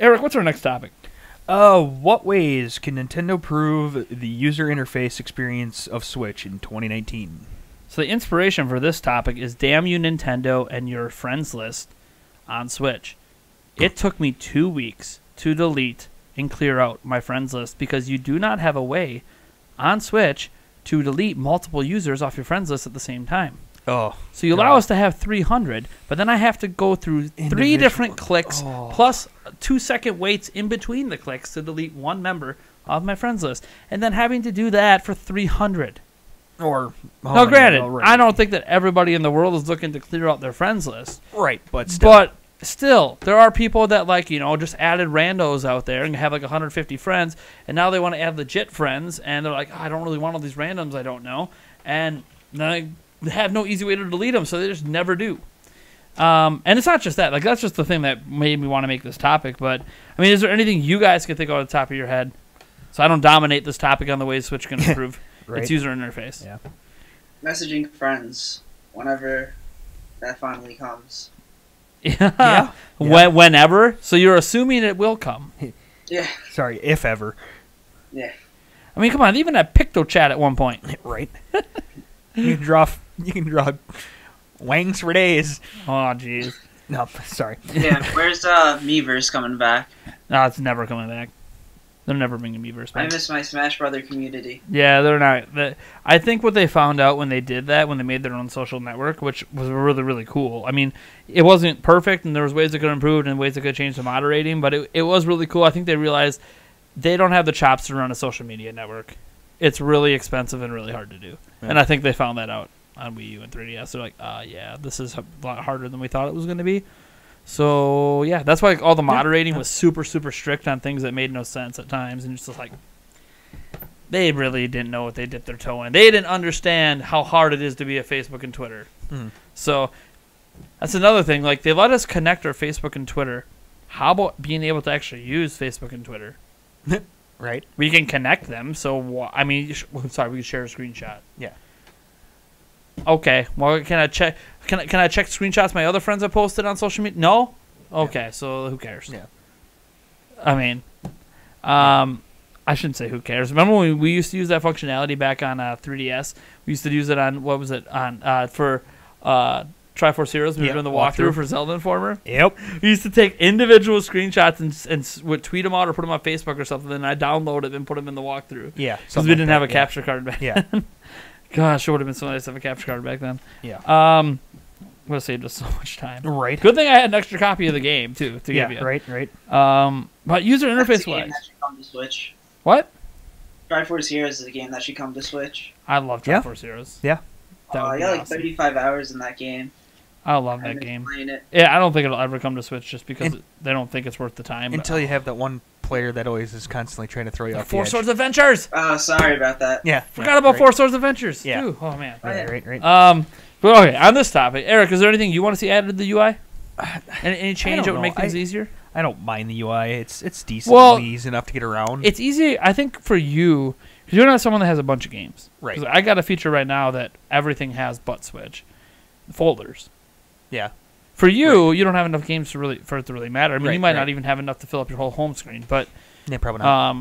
Eric, what's our next topic? What ways can Nintendo improve the user interface experience of Switch in 2019? So the inspiration for this topic is damn you Nintendo and your friends list on Switch. It took me 2 weeks to delete and clear out my friends list because you do not have a way on Switch to delete multiple users off your friends list at the same time. Oh, So you allow us to have 300, but then I have to go through 3 Individual- different clicks Oh. plus 2-second waits in between the clicks to delete one member off my friends list. And then having to do that for 300. or Now, granted, right. I don't think that everybody in the world is looking to clear out their friends list. Right, but still. But still, there are people that, like, you know, just added randos out there and have like 150 friends, and now they want to add legit friends, and they're like, oh, I don't really want all these randoms I don't know, and then they have no easy way to delete them, so they just never do. And it's not just that. Like, that's just the thing that made me want to make this topic. But, I mean, is there anything you guys can think of off the top of your head? So I don't dominate this topic on the ways Switch can improve Right. its user interface. Yeah. Messaging friends whenever that finally comes. Yeah. Whenever. So you're assuming it will come. Yeah, Sorry, if ever. yeah. I mean, come on. They even had PictoChat at one point. Right. You can draw wangs for days. Oh, jeez. No, sorry. Yeah, where's Miiverse coming back? No, it's never coming back. They're never bringing Miiverse I back. miss my Smash Brother community. Yeah, they're not. I think what they found out when they did that, when they made their own social network, which was really, really cool. I mean, it wasn't perfect, and there was ways it could have improved and ways it could change the moderating, but it was really cool. I think they realized they don't have the chops to run a social media network. It's really expensive and really hard to do. Yeah. And I think they found that out on Wii U and 3DS. They're like, yeah, this is a lot harder than we thought it was going to be. So, yeah, that's why all the moderating was super, super strict on things that made no sense at times. And it's just like, they really didn't know what they dipped their toe in. They didn't understand how hard it is to be a Facebook and Twitter. Mhm. So, that's another thing. Like, they let us connect our Facebook and Twitter. How about being able to actually use Facebook and Twitter? Right. We can connect them. So, I mean, we can share a screenshot. Yeah. Okay. Well, can I check? Can I check screenshots my other friends have posted on social media? No. Okay. So who cares? Yeah. I mean, I shouldn't say who cares. Remember when we used to use that functionality back on 3DS? We used to use it on what was it on for Triforce Heroes? We were Yeah, doing the walkthrough. walkthrough for Zelda Informer. Yep. We used to take individual screenshots and would tweet them out or put them on Facebook or something. Then I download it and put them in the walkthrough. Yeah. Because we didn't have a capture card back. Yeah. Gosh, it would have been so nice to have a capture card back then. Yeah. Would have saved us so much time. Right. Good thing I had an extra copy of the game too to give you. Right. Right. But user That's interface a game wise, that should come to Switch. what? Triforce Heroes is a game that should come to Switch. I love Yeah. Triforce Heroes. Yeah. That would I be got like awesome. 35 hours in that game. I love that I've been game. playing it. Yeah, I don't think it'll ever come to Switch just because And- they don't think it's worth the time. Until you have that one player that always is constantly trying to throw you off the Four edge. Swords Adventures. Oh, sorry about that. Yeah. Forgot about right. Four Swords Adventures. Yeah. Too. Oh man. Right. Right. Right. But okay, on this topic, Eric, is there anything you want to see added to the UI? Any change don't that would make know. things easier? I don't mind the UI. It's decently Well, easy enough to get around. It's easy, I think, for you, because you're not someone that has a bunch of games. Right. 'Cause I got a feature right now that everything has but Switch. Folders. Yeah. For you, you don't have enough games for it to really matter. I mean, Right, you might right. not even have enough to fill up your whole home screen. But Yeah. Probably not.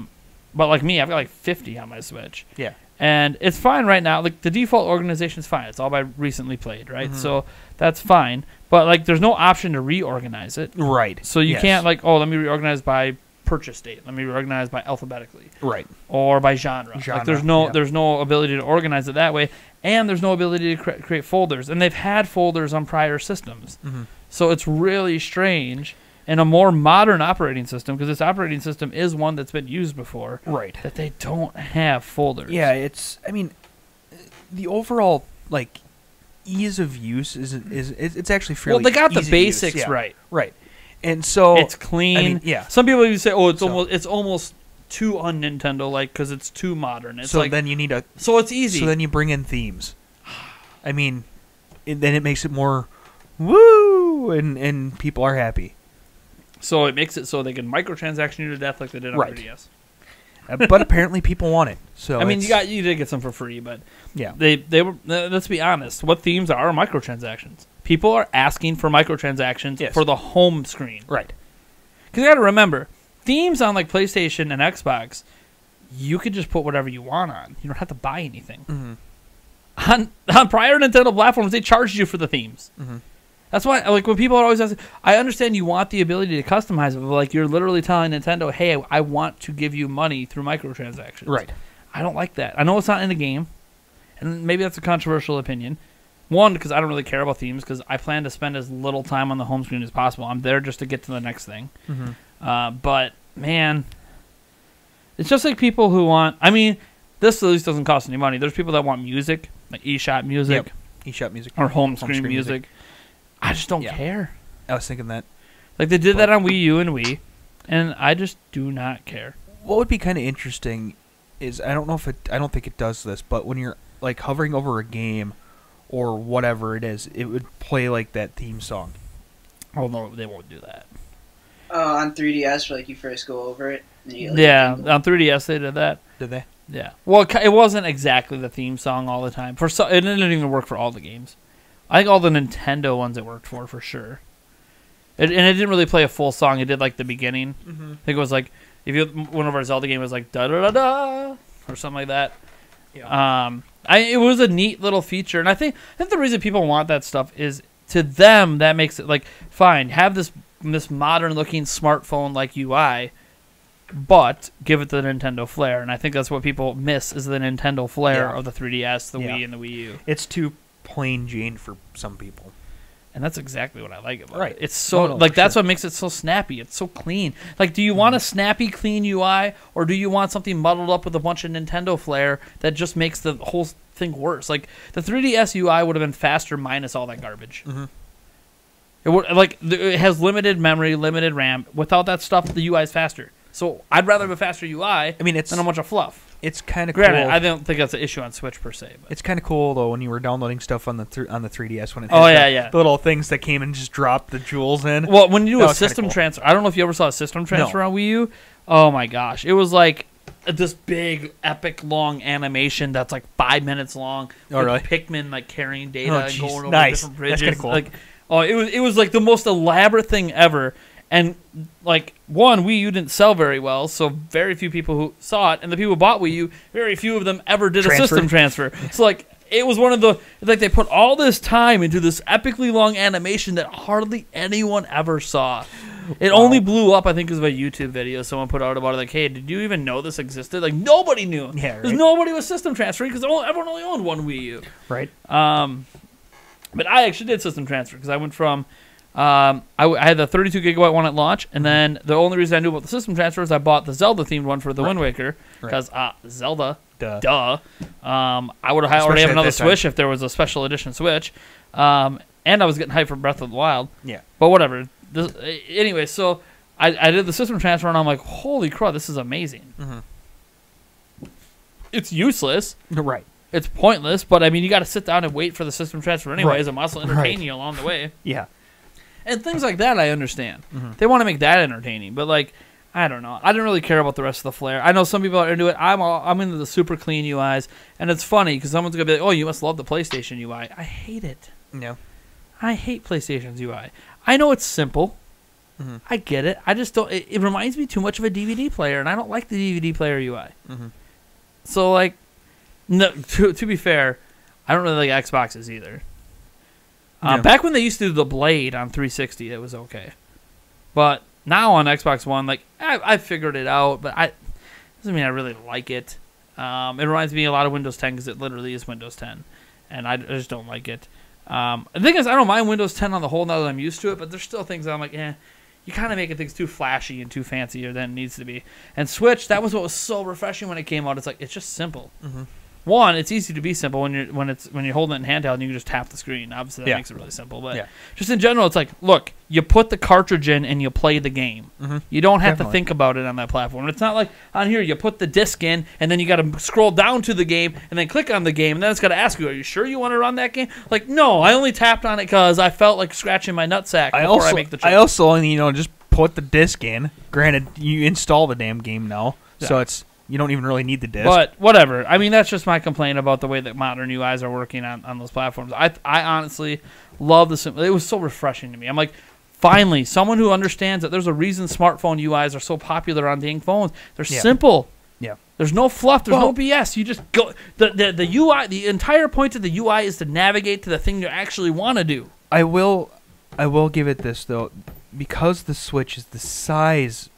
but like me, I've got like 50 on my Switch. Yeah. And it's fine right now. Like the default organization is fine. It's all by recently played, right? Mhm. So that's fine. But like, there's no option to reorganize it. Right. So you Yes. can't like, oh, let me reorganize by purchase date. Let me reorganize by alphabetically Right. or by genre. Like Genre, there's no ability to organize it that way, and there's no ability to create folders. And they've had folders on prior systems, Mhm. so it's really strange in a more modern operating system, because this operating system is one that's been used before, Right. that they don't have folders. Yeah. I mean, the overall like ease of use is it's actually fairly. Well, they got the easy to use, basics yeah. right. Right. And so It's clean. I mean, yeah. Some people even say, "Oh, it's So- almost too un-Nintendo like because it's too modern." It's so like then you need a. so it's easy. So then you bring in themes. I mean, then it makes it more woo, and people are happy. So it makes it so they can microtransaction you to death like they did on Right. 3DS. But apparently people want it. So I mean, it's- you did get some for free, but yeah. they were. Let's be honest. What themes are microtransactions? People are asking for microtransactions Yes. for the home screen. Right. Because you got to remember, themes on like PlayStation and Xbox, you could just put whatever you want on. You don't have to buy anything. On prior Nintendo platforms, they charged you for the themes. That's why, like, when people are always asking, I understand you want the ability to customize it, but like you're literally telling Nintendo, hey, I want to give you money through microtransactions. Right. I don't like that. I know it's not in the game, and maybe that's a controversial opinion. One, because I don't really care about themes, because I plan to spend as little time on the home screen as possible. I'm there just to get to the next thing. But, man, it's just like people who want... I mean, this at least doesn't cost any money. There's people that want music, like eShop music. eShop music. Or home screen music. I just don't care. I was thinking that. Like, they did that on Wii U and Wii, and I just do not care. What would be kind of interesting is, I don't think it does this, but when you're, like, hovering over a game or whatever it is, it would play, like, that theme song. Oh, no, they won't do that. On 3DS, for like you first go over it. And you, like, Yeah, jingle. on 3DS they did that. Did they? Yeah. Well, it wasn't exactly the theme song all the time. It didn't even work for all the games. I think all the Nintendo ones it worked for sure. And it didn't really play a full song. It did like the beginning. I think it was like one of our Zelda games was like da da da da or something like that. Yeah. It was a neat little feature, and I think the reason people want that stuff is to them that makes it like fine. Have this modern looking smartphone like UI. But give it the Nintendo flair, and I think that's what people miss is the Nintendo flair of the 3DS, the Wii, and the Wii U. It's too plain Jane for some people, and that's exactly what I like about right. it. It's so that's sure. what makes it so snappy. It's so clean. Like, do you want a snappy, clean UI, or do you want something muddled up with a bunch of Nintendo flair that just makes the whole thing worse? Like the 3DS UI would have been faster minus all that garbage. It has limited memory, limited RAM. Without that stuff, the UI is faster. So I'd rather have a faster UI than a bunch of fluff. It's kind of cool. Granted, I don't think that's an issue on Switch per se. But. It's kind of cool though when you were downloading stuff on the 3DS when it had the little things that came and just dropped the jewels in. Well, when you do a system transfer, I don't know if you ever saw a system transfer on Wii U. Oh my gosh, it was like this big epic long animation that's like 5 minutes long. Oh, really? Pikmin like carrying data and going over nice. different bridges. That's kind of cool. It was like the most elaborate thing ever. And, like, one, Wii U didn't sell very well, so very few people who saw it, and the people who bought Wii U, very few of them ever did a system transfer. So, like, it was one of the, like, they put all this time into this epically long animation that hardly anyone ever saw. It only blew up, I think, because of a YouTube video someone put out about it, like, hey, did you even know this existed? Like, nobody knew. Yeah, right. Because nobody was system transferring, because everyone only owned one Wii U. Right. But I actually did system transfer, because I went from... I had the 32 gigabyte one at launch, and then the only reason I knew about the system transfer is I bought the Zelda themed one for the Wind Waker because Zelda, duh. I would have already have another Switch if there was a special edition Switch, and I was getting hyped for Breath of the Wild. Yeah, but whatever. Anyway, so I did the system transfer, and I'm like, holy crap, this is amazing. It's useless, right? It's pointless, but I mean, you got to sit down and wait for the system transfer anyways. It must entertain you along the way. Yeah. And things like that, I understand. They want to make that entertaining, but like, I don't know. I didn't really care about the rest of the flair. I know some people are into it. I'm into the super clean UIs, and it's funny because someone's gonna be like, "Oh, you must love the PlayStation UI." I hate it. No, I hate PlayStation's UI. I know it's simple. I get it. I just don't. It reminds me too much of a DVD player, and I don't like the DVD player UI. So like, no. To be fair, I don't really like Xboxes either. Back when they used to do the Blade on 360, it was okay. But now on Xbox One, like I figured it out, but doesn't mean I really like it. It reminds me a lot of Windows 10 because it literally is Windows 10, and I just don't like it. The thing is, I don't mind Windows 10 on the whole now that I'm used to it, but there's still things that I'm like, you're kind of making things too flashy and too fancier than it needs to be. And Switch, that was what was so refreshing when it came out. It's like it's just simple. One, it's easy to be simple when you're holding it in handheld and you can just tap the screen. Obviously, that makes it really simple. But just in general, it's like, look, you put the cartridge in and you play the game. You don't have to think about it on that platform. It's not like on here you put the disc in and then you got to scroll down to the game and then click on the game and then it's got to ask you, are you sure you want to run that game? Like, no, I only tapped on it because I felt like scratching my nutsack before I make the choice. I also only just put the disc in. Granted, you install the damn game now, so it's. You don't even really need the disc. But whatever. I mean, that's just my complaint about the way that modern UIs are working on those platforms. I honestly love this. It was so refreshing to me. I'm like, Finally, someone who understands that there's a reason smartphone UIs are so popular on dang phones. They're Yeah. simple. Yeah. There's no fluff. There's no Well- BS. You just go. The UI. The entire point of the UI is to navigate to the thing you actually want to do. I will give it this though, because the Switch is the size,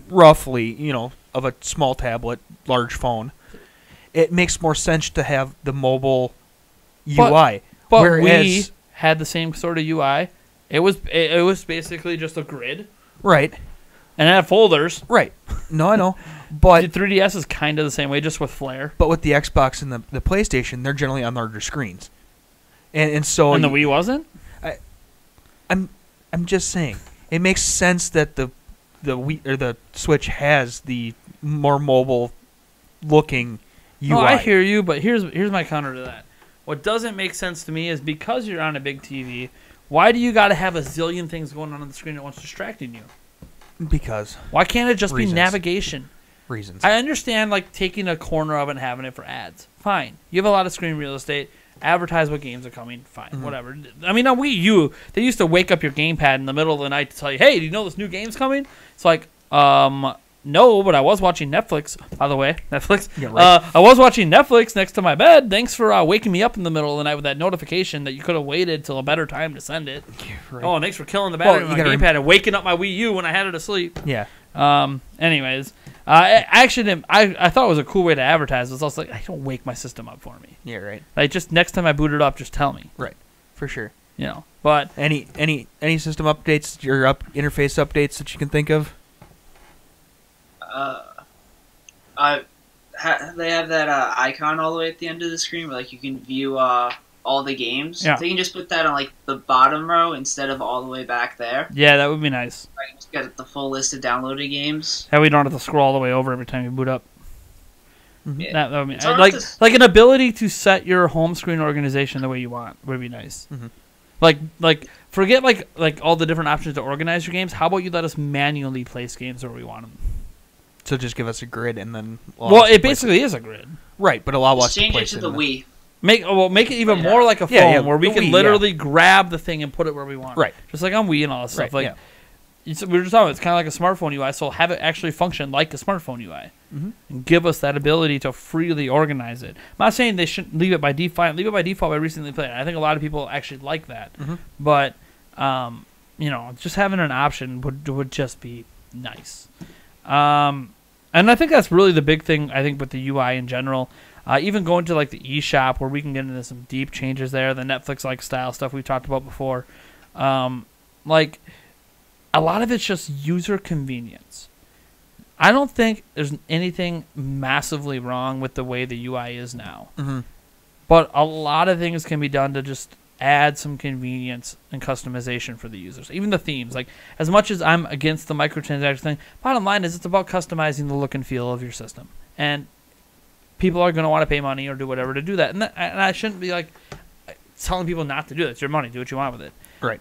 roughly, of a small tablet, large phone. It makes more sense to have the mobile UI. But Whereas, we had the same sort of UI. It was basically just a grid, right, and it had folders. right. No, I know, The but 3DS is kind of the same way, just with flair. with the Xbox and the PlayStation, they're generally on larger screens, and so And the Wii wasn't. I'm just saying it makes sense that the Wii or the Switch has the more mobile looking UI. No, I hear you, but here's my counter to that. What doesn't make sense to me is because you're on a big TV, why do you got to have a zillion things going on the screen at once distracting you? Because Why can't it just Reasons. be navigation? reasons. I understand like taking a corner of it and having it for ads. Fine. You have a lot of screen real estate. Advertise what games are coming. Fine. Whatever. I mean, on Wii U, they used to wake up your gamepad in the middle of the night to tell you, hey, do you know this new game's coming? It's like, no, but I was watching Netflix, by the way. Netflix. Yeah, right. I was watching Netflix next to my bed. Thanks for waking me up in the middle of the night with that notification that you could have waited till a better time to send it. Right. Oh, and thanks for killing the battery Well, on you my gotta gamepad and waking up my Wii U when I had it asleep. Yeah. Anyways, I actually didn't, I thought it was a cool way to advertise. It was also like, I don't wake my system up for me. Yeah. Right. Like, just next time I boot it up, just tell me. Right. For sure. You know, but Any system updates or interface updates that you can think of? They have that icon all the way at the end of the screen where like you can view all the games. Yeah. They can just put that on like the bottom row instead of all the way back there. yeah, that would be nice. I can just get the full list of downloaded games. That way you don't have to scroll all the way over every time you boot up. Yeah. That would be It's hard like to- like an ability to set your home screen organization the way you want would be nice. Mhm. Like forget like all the different options to organize your games. How about you let us manually place games where we want them? So just give us a grid and then. Well, it basically is a grid. Right, but allow us Just to change it place to it the in Wii. Make it even Yeah. more like a phone Yeah, yeah, where we the can Wii, literally grab the thing and put it where we want. Right. Just like on Wii and all that stuff. Right, Like we were just talking about, it's kind of like a smartphone UI, so have it actually function like a smartphone UI. Mhm. And give us that ability to freely organize it. I'm not saying they shouldn't leave it by default. Leave it by default by recently playing. I think a lot of people actually like that. Mhm. But just having an option would just be nice. And I think that's really the big thing, I think, with the UI in general. Even going to like the eShop where we can get into some deep changes there, the Netflix-like style stuff we talked about before. Like, a lot of it's just user convenience. I don't think there's anything massively wrong with the way the UI is now. Mm-hmm. But a lot of things can be done to just add some convenience and customization for the users. Even the themes. Like, as much as I'm against the microtransaction thing, bottom line is it's about customizing the look and feel of your system. And people are going to want to pay money or do whatever to do that. And I shouldn't be, like, telling people not to do it. It's your money. Do what you want with it. Right.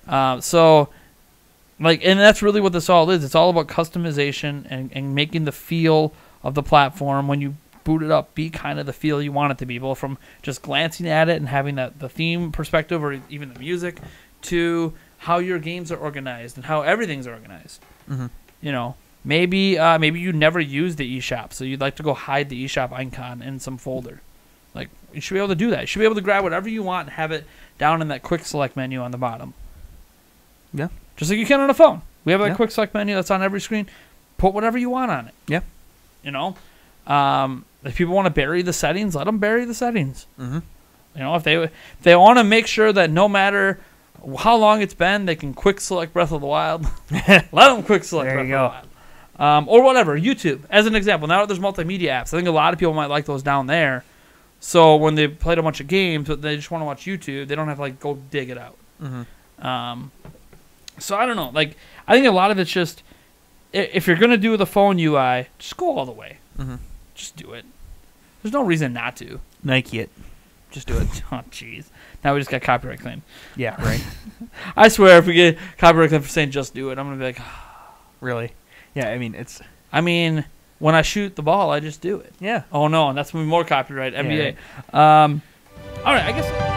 And that's really what this all is. It's all about customization and making the feel of the platform when you boot it up be kind of the feel you want it to be, both from just glancing at it and having the theme perspective or even the music to how your games are organized and how everything's organized. Mm-hmm. You know, maybe you never use the eShop, so you'd like to go hide the eShop icon in some folder. Like, you should be able to do that. You should be able to grab whatever you want and have it down in that quick select menu on the bottom. Yeah. Just like you can on a phone. We have a Yeah. quick select menu that's on every screen. Put whatever you want on it. Yeah. You know? If people want to bury the settings, let them bury the settings. Mm-hmm. You know, if they want to make sure that no matter how long it's been, they can quick select Breath of the Wild. Let them quick select There Breath you of the Wild. Or whatever. YouTube, as an example. Now that there's multimedia apps, I think a lot of people might like those down there. So when they played a bunch of games, but they just want to watch YouTube, they don't have to like go dig it out. Mm-hmm. So I don't know. Like, I think a lot of it's just, if you're gonna do the phone UI, just go all the way. Mm-hmm. Just do it. There's no reason not to. Nike it. Just do it. Oh, jeez. Now we just got copyright claim. Yeah, right. I swear, if we get copyright claim for saying just do it, I'm gonna be like, Really? Yeah, I mean, it's... I mean, when I shoot the ball, I just do it. Yeah. Oh no, and that's more copyright. NBA. Yeah, All right, I guess.